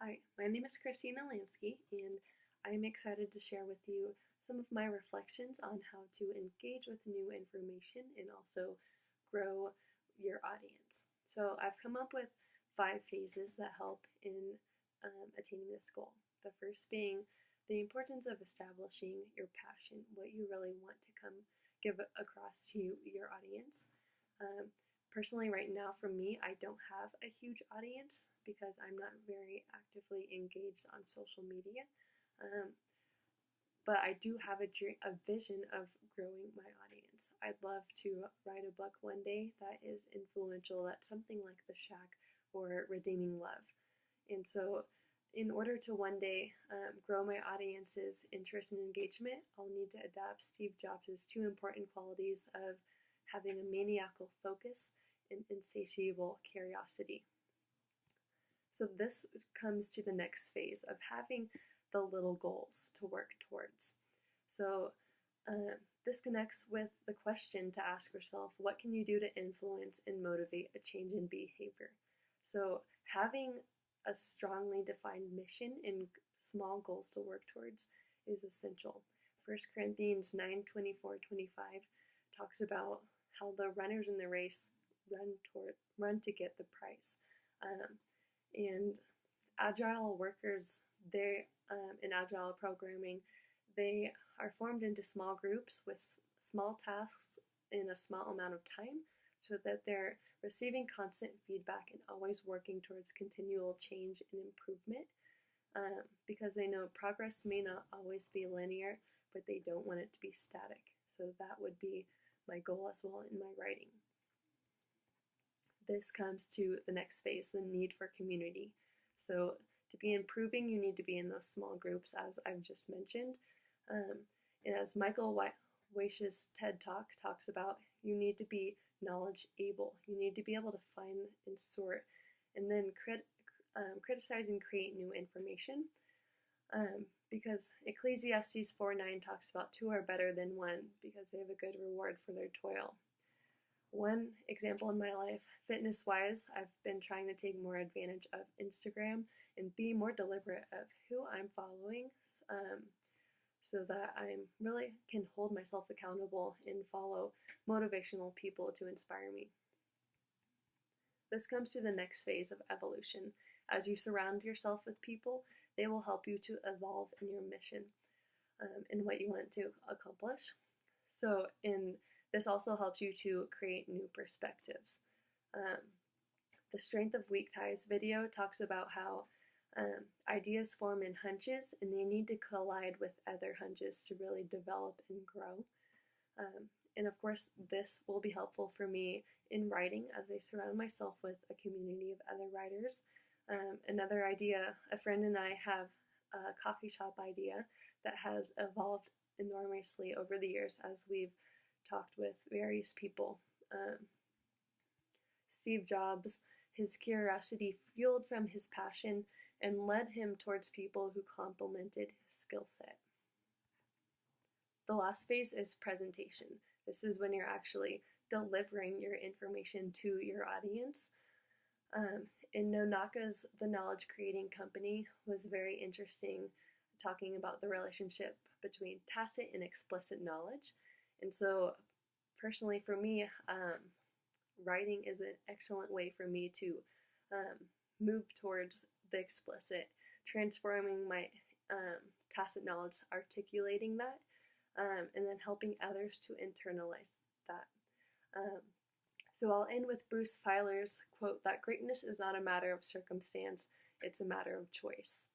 Hi, my name is Christina Lansky, and I'm excited to share with you some of my reflections on how to engage with new information and also grow your audience. So, I've come up with 5 phases that help in attaining this goal. The first being the importance of establishing your passion, what you really want to give across to your audience. Um, Personally, right now for me, I don't have a huge audience because I'm not very actively engaged on social media. Um, but I do have a vision of growing my audience. I'd love to write a book one day that is influential, that's something like The Shack or Redeeming Love. And so, in order to one day grow my audience's interest and engagement, I'll need to adapt Steve Jobs' 2 important qualities of having a maniacal focus and insatiable curiosity. So this comes to the next phase of having the little goals to work towards. So this connects with the question to ask yourself, what can you do to influence and motivate a change in behavior? So having a strongly defined mission and small goals to work towards is essential. 1 Corinthians 9:24-25 talks about how the runners in the race run to get the prize. And agile workers, they in agile programming, they are formed into small groups with small tasks in a small amount of time so that they're receiving constant feedback and always working towards continual change and improvement because they know progress may not always be linear, but they don't want it to be static. So that would be my goal as well in my writing. This comes to the next phase, the need for community. So to be improving, you need to be in those small groups, as I've just mentioned. And as Michael Weish's TED Talk talks about, you need to be knowledge able. You need to be able to find and sort, and then criticize and create new information. Because Ecclesiastes 4:9 talks about 2 are better than 1 because they have a good reward for their toil. One example in my life, fitness-wise, I've been trying to take more advantage of Instagram and be more deliberate of who I'm following so that I really can hold myself accountable and follow motivational people to inspire me. This comes to the next phase of evolution. As you surround yourself with people, they will help you to evolve in your mission and what you want to accomplish. So this also helps you to create new perspectives. The Strength of Weak Ties video talks about how ideas form in hunches and they need to collide with other hunches to really develop and grow. And of course, this will be helpful for me in writing as I surround myself with a community of other writers. Another idea, a friend and I have a coffee shop idea that has evolved enormously over the years as we've talked with various people. Steve Jobs, his curiosity fueled from his passion and led him towards people who complemented his skill set. The last phase is presentation. This is when you're actually delivering your information to your audience. In Nonaka's The Knowledge Creating Company was very interesting, talking about the relationship between tacit and explicit knowledge. And so personally for me, writing is an excellent way for me to move towards the explicit, transforming my tacit knowledge, articulating that, and then helping others to internalize that. So I'll end with Bruce Feiler's quote that greatness is not a matter of circumstance, it's a matter of choice.